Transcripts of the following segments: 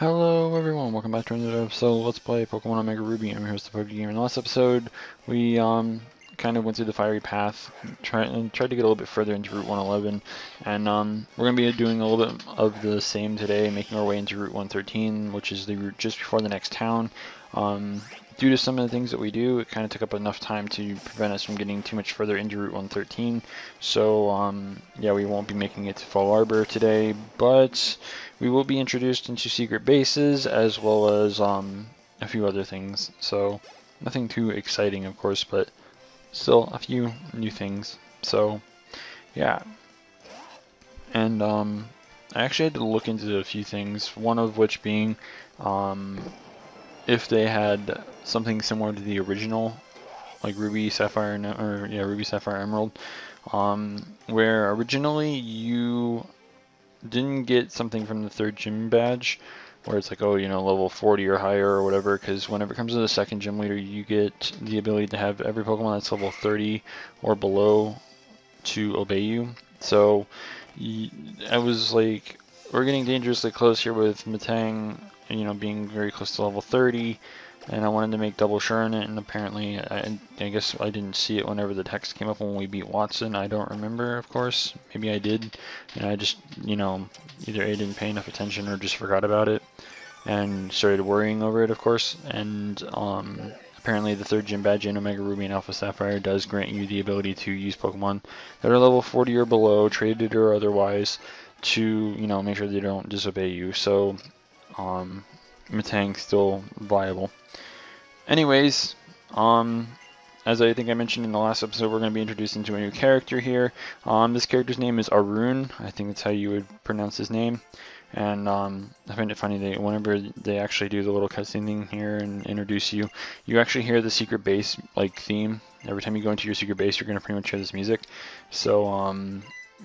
Hello everyone, welcome back to another episode. Let's play Pokemon OmegaRuby. I'm your host, ThePikaWu. In the last episode, we kind of went through the fiery path, tried to get a little bit further into Route 111, and we're going to be doing a little bit of the same today, making our way into Route 113, which is the route just before the next town. Due to some of the things that we do, it kind of took up enough time to prevent us from getting too much further into Route 113. So, yeah, we won't be making it to Fall Arbor today, but we will be introduced into secret bases as well as a few other things. So, nothing too exciting, of course, but still a few new things. So, yeah. And I actually had to look into a few things, one of which being if they had something similar to the original, like Ruby, Sapphire, Ruby, Sapphire, Emerald, where originally you didn't get something from the third gym badge, where it's like, oh, you know, level 40 or higher or whatever, because whenever it comes to the second gym leader, you get the ability to have every Pokemon that's level 30 or below to obey you. So I was like, we're getting dangerously close here with Metang, you know, being very close to level 30, and I wanted to make double sure on it, and apparently I guess I didn't see it whenever the text came up when we beat Watson. I don't remember, of course. Maybe I did, and I just, you know, either A, didn't pay enough attention or just forgot about it and started worrying over it, of course. And apparently the third gym badge in OmegaRuby and AlphaSapphire does grant you the ability to use Pokemon that are level 40 or below, traded or otherwise, to, you know, make sure they don't disobey you. So Metang's still viable. Anyways, as I think I mentioned in the last episode, we're going to be introduced into a new character here. This character's name is Arun. I think that's how you would pronounce his name. And I find it funny that whenever they actually do the little cutscene thing here and introduce you, you actually hear the secret base like theme. Every time you go into your secret base, you're going to pretty much hear this music. So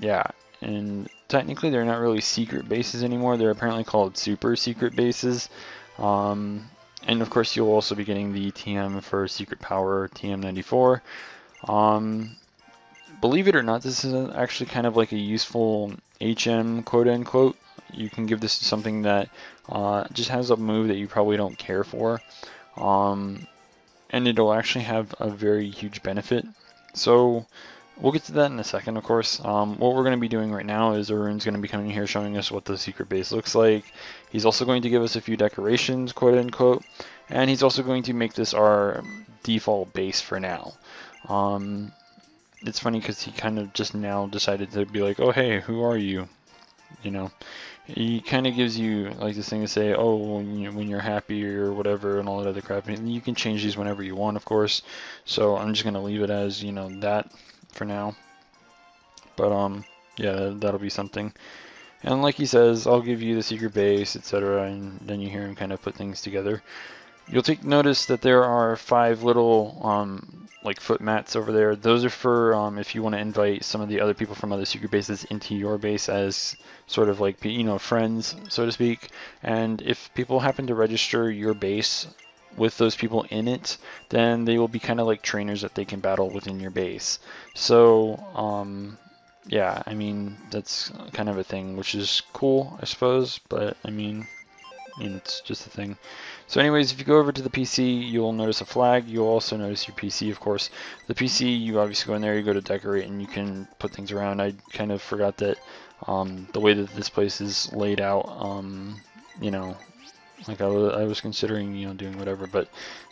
yeah, and technically they're not really secret bases anymore. They're apparently called super secret bases. And of course you'll also be getting the TM for Secret Power, TM94. Believe it or not, this is actually kind of like a useful HM, quote unquote. You can give this to something that just has a move that you probably don't care for. And it'll actually have a very huge benefit. So we'll get to that in a second, of course. What we're going to be doing right now is Arun's going to be coming here showing us what the secret base looks like. He's also going to give us a few decorations, quote unquote, and he's also going to make this our default base for now. It's funny because he kind of just now decided to be like, oh hey, who are you? You know, he kind of gives you like this thing to say, oh, when you're happy or whatever and all that other crap. And you can change these whenever you want, of course. So I'm just going to leave it as, you know, that for now. But yeah, that'll be something. And like he says, I'll give you the secret base, etc. And then you hear him kind of put things together. You'll take notice that there are 5 little like foot mats over there. Those are for if you want to invite some of the other people from other secret bases into your base as sort of like, you know, friends, so to speak. And if people happen to register your base with those people in it, then they will be kind of like trainers that they can battle within your base. So yeah, I mean, that's kind of a thing, which is cool, I suppose, but I mean, it's just a thing. So anyways, if you go over to the PC, you'll notice a flag. You'll also notice your PC, of course. The PC, you obviously go in there, you go to decorate, and you can put things around. I kind of forgot that the way that this place is laid out, you know, like I was considering, you know, doing whatever, but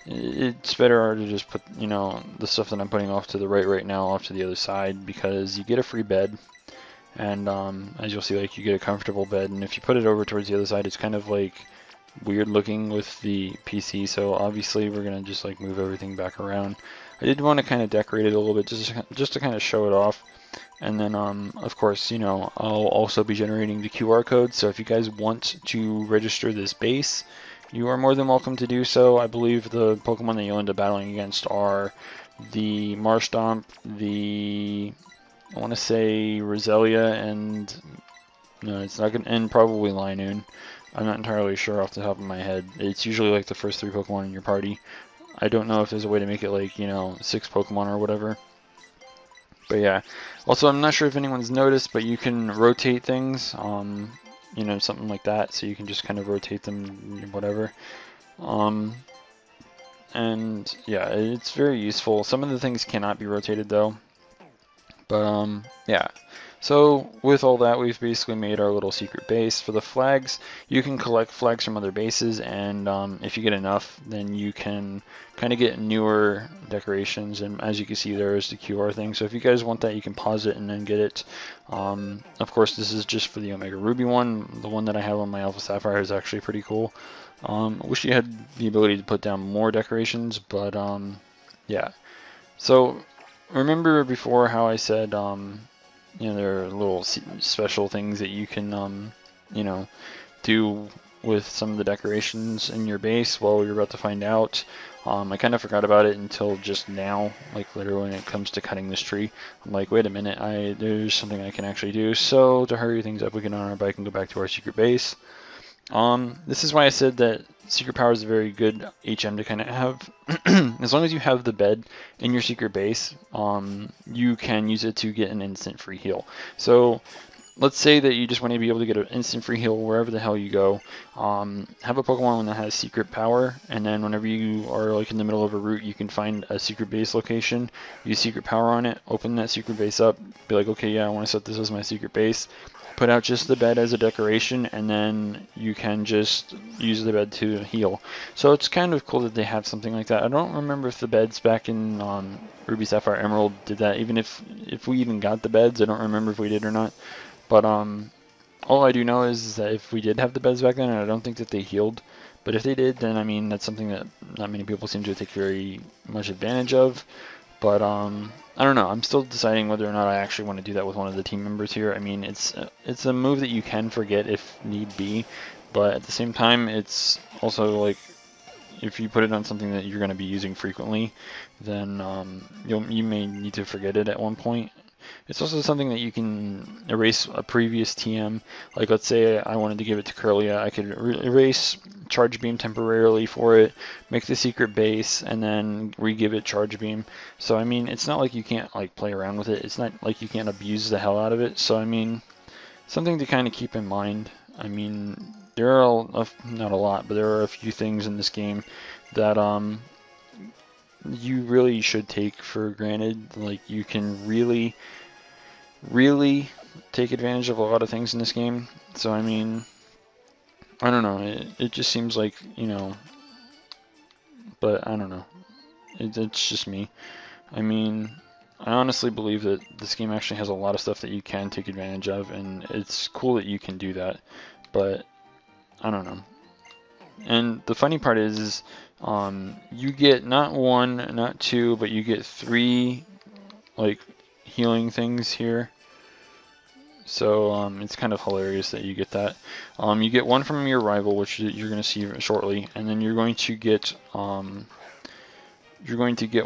it's better to just put, you know, the stuff that I'm putting off to the right now off to the other side, because you get a free bed, and as you'll see, like, you get a comfortable bed, and if you put it over towards the other side, it's kind of like weird looking with the PC. So obviously we're gonna just like move everything back around. I did want to kind of decorate it a little bit just to kind of show it off. And then of course, you know, I'll also be generating the QR code, so if you guys want to register this base, you are more than welcome to do so. I believe the Pokemon that you'll end up battling against are the Marshtomp, I want to say Roselia, and no, it's not gonna, and probably Linoon. I'm not entirely sure off the top of my head. It's usually like the first 3 Pokemon in your party. I don't know if there's a way to make it like, you know, 6 Pokemon or whatever. But yeah. Also, I'm not sure if anyone's noticed, but you can rotate things. you know, something like that, so you can just kind of rotate them, whatever. And yeah, it's very useful. Some of the things cannot be rotated though, but yeah. So with all that, we've basically made our little secret base. For the flags, you can collect flags from other bases, and if you get enough, then you can kind of get newer decorations. And as you can see, there's the QR thing. So if you guys want that, you can pause it and then get it. Of course, this is just for the OmegaRuby one. The one that I have on my AlphaSapphire is actually pretty cool. I wish you had the ability to put down more decorations, but yeah. So remember before how I said you know, there are little special things that you can, you know, do with some of the decorations in your base. Well, you're about to find out. I kind of forgot about it until just now, like literally when it comes to cutting this tree. I'm like, wait a minute, there's something I can actually do. So to hurry things up, we can on our bike and go back to our secret base. This is why I said that secret power is a very good HM to kind of have. As long as you have the bed in your secret base, you can use it to get an instant free heal. So let's say that you just want to be able to get an instant free heal wherever the hell you go. Have a Pokemon that has secret power, and then whenever you are like in the middle of a route, you can find a secret base location, use secret power on it, open that secret base up, be like, okay, yeah, I want to set this as my secret base. Put out just the bed as a decoration, and then you can just use the bed to heal. So it's kind of cool that they have something like that. I don't remember if the beds back in Ruby, Sapphire, Emerald did that. Even if we even got the beds, I don't remember if we did or not. But all I do know is that if we did have the beds back then, and I don't think that they healed. But if they did, then I mean that's something that not many people seem to take very much advantage of. But I don't know. I'm still deciding whether or not I actually want to do that with one of the team members here. I mean, it's a move that you can forget if need be, but at the same time, it's also like if you put it on something that you're going to be using frequently, then you may need to forget it at one point. It's also something that you can erase a previous TM. Like let's say I wanted to give it to Curlia, I could erase Charge Beam temporarily for it, make the secret base, and then re-give it Charge Beam. So I mean, it's not like you can't like play around with it. It's not like you can't abuse the hell out of it. So I mean, something to kind of keep in mind. I mean, there are not a lot, but there are a few things in this game that you really should take for granted. Like you can really take advantage of a lot of things in this game. So I mean, I don't know, it just seems like, you know, but I don't know, it's just me. I mean, I honestly believe that this game actually has a lot of stuff that you can take advantage of, and it's cool that you can do that, but I don't know. And the funny part is you get not one, not two, but you get 3 like healing things here. So it's kind of hilarious that you get that. You get one from your rival, which you're going to see shortly, and then you're going to get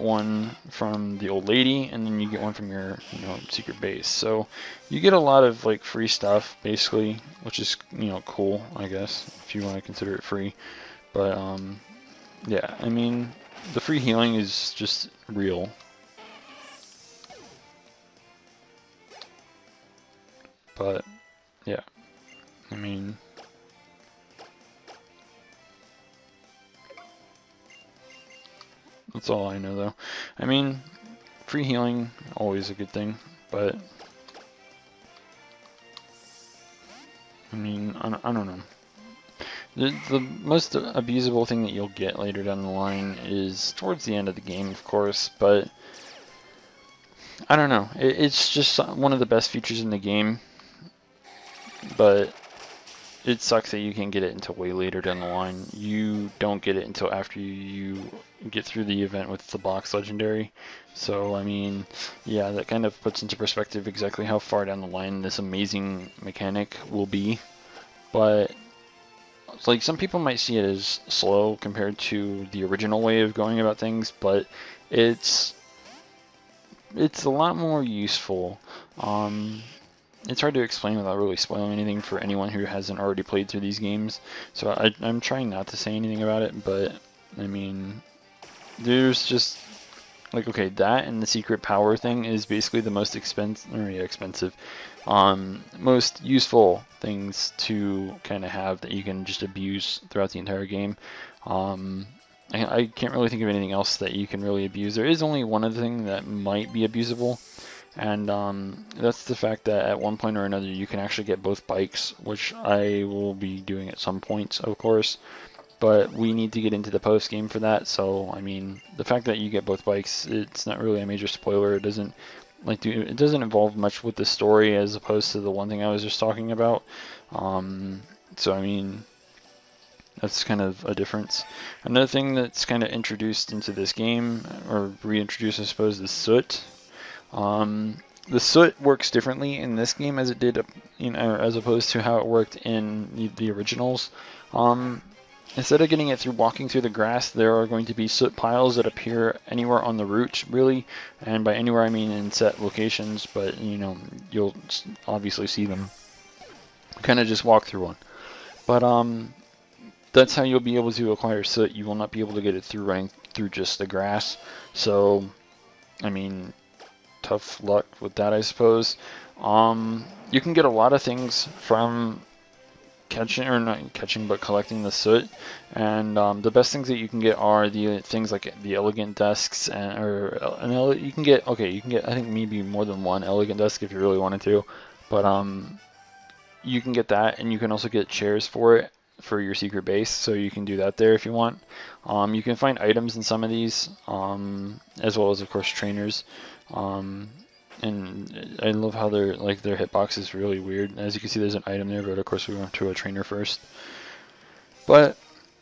one from the old lady, and then you get one from your secret base. So you get a lot of like free stuff basically, which is cool, I guess, if you want to consider it free. But yeah, I mean, the free healing is just real. But yeah, I mean, that's all I know though. I mean, free healing, always a good thing, but I mean, I don't know. The most abusable thing that you'll get later down the line is towards the end of the game, of course, but I don't know. It's just one of the best features in the game, but it sucks that you can't get it until way later down the line. You don't get it until after you get through the event with the box legendary. So, I mean, yeah, that kind of puts into perspective exactly how far down the line this amazing mechanic will be. But like, some people might see it as slow compared to the original way of going about things, but it's a lot more useful. It's hard to explain without really spoiling anything for anyone who hasn't already played through these games, so I'm trying not to say anything about it, but I mean, there's just like, okay, that and the secret power thing is basically the most expensive, most useful things to kind of have that you can just abuse throughout the entire game. I can't really think of anything else that you can really abuse. There is only one other thing that might be abusable, and that's the fact that at one point or another you can actually get both bikes, which I will be doing at some point, of course. But we need to get into the post game for that. So I mean, the fact that you get both bikes, it's not really a major spoiler. It doesn't it doesn't involve much with the story as opposed to the one thing I was just talking about. So I mean, that's kind of a difference. Another thing that's kind of introduced into this game, or reintroduced I suppose, is Soot. The Soot works differently in this game as it did, as opposed to how it worked in the originals. Instead of getting it through walking through the grass, there are going to be soot piles that appear anywhere on the route, really. And by anywhere, I mean in set locations, but you'll obviously see them. Kind of just walk through one. But that's how you'll be able to acquire soot. You will not be able to get it through running through just the grass. So, I mean, tough luck with that, I suppose. You can get a lot of things from collecting the soot, and the best things that you can get are the things like the elegant desks, you can get I think maybe more than one elegant desk if you really wanted to, but you can get that, and you can also get chairs for it for your secret base, so you can do that there if you want. You can find items in some of these, as well as of course trainers. And I love how their hitbox is really weird. As you can see, there's an item there, but of course we went to a trainer first. But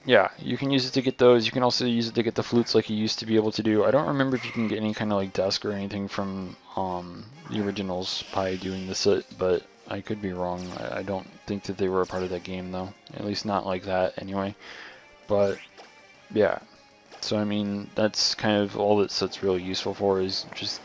yeah, you can use it to get those. You can also use it to get the flutes like you used to be able to do. I don't remember if you can get any kind of like desk or anything from the originals by doing the Soot, but I could be wrong. I don't think that they were a part of that game though. At least not like that anyway. But yeah. So I mean, that's kind of all that Soot's really useful for, is just,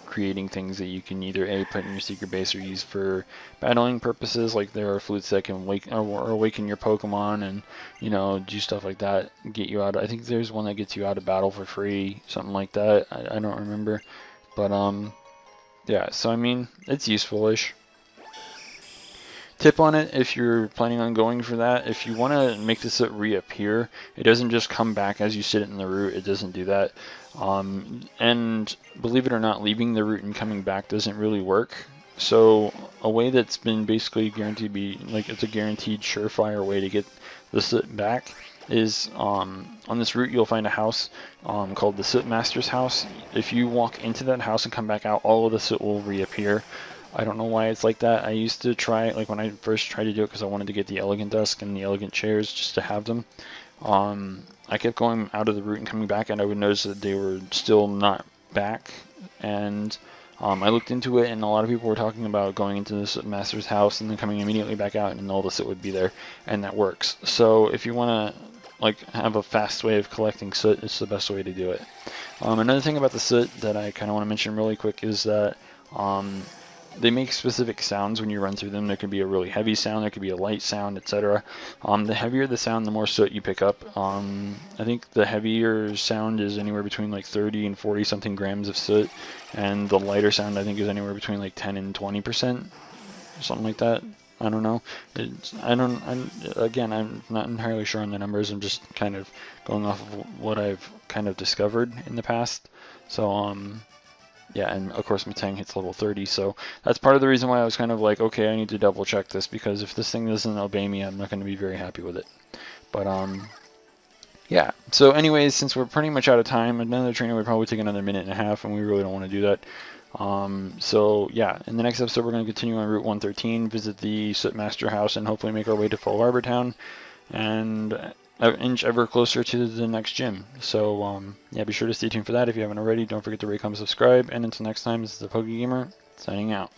creating things that you can either put in your secret base or use for battling purposes. Like there are flutes that can awaken your Pokemon and, do stuff like that, get you out. I think there's one that gets you out of battle for free, something like that. I don't remember. But yeah, so I mean, it's useful-ish. Tip on it, if you're planning on going for that, if you want to make the Soot reappear, it doesn't just come back as you sit in the route. It doesn't do that. And believe it or not, leaving the route and coming back doesn't really work. So a way that's been basically guaranteed to be, it's a guaranteed surefire way to get the Soot back is, on this route you'll find a house called the Soot Master's house. If you walk into that house and come back out, all of the Soot will reappear. I don't know why it's like that. I used to try, when I first tried to do it, because I wanted to get the elegant desk and the elegant chairs just to have them. I kept going out of the route and coming back, and I would notice that they were still not back. And I looked into it, and a lot of people were talking about going into this master's house and then coming immediately back out, and all the Soot would be there, and that works. So if you want to have a fast way of collecting Soot, it's the best way to do it. Another thing about the Soot that I kind of want to mention really quick is that they make specific sounds when you run through them. There could be a really heavy sound, there could be a light sound, etc. The heavier the sound, the more Soot you pick up. I think the heavier sound is anywhere between 30 and 40 something grams of Soot, and the lighter sound I think is anywhere between 10 and 20%, something like that. I don't know. Again, I'm not entirely sure on the numbers. I'm just kind of going off of what I've kind of discovered in the past. So yeah, and of course my Tang hits level 30, so that's part of the reason why I was kind of okay, I need to double check this, because if this thing doesn't obey me, I'm not going to be very happy with it. But yeah, so anyways, since we're pretty much out of time, another trainer would probably take another minute and a half, and we really don't want to do that. So yeah, in the next episode we're going to continue on Route 113, visit the Soot Master House, and hopefully make our way to Fall Harbor Town, and inch ever closer to the next gym. So yeah, be sure to stay tuned for that if you haven't already. Don't forget to rate, comment, subscribe, and until next time, this is the PokeGamer signing out.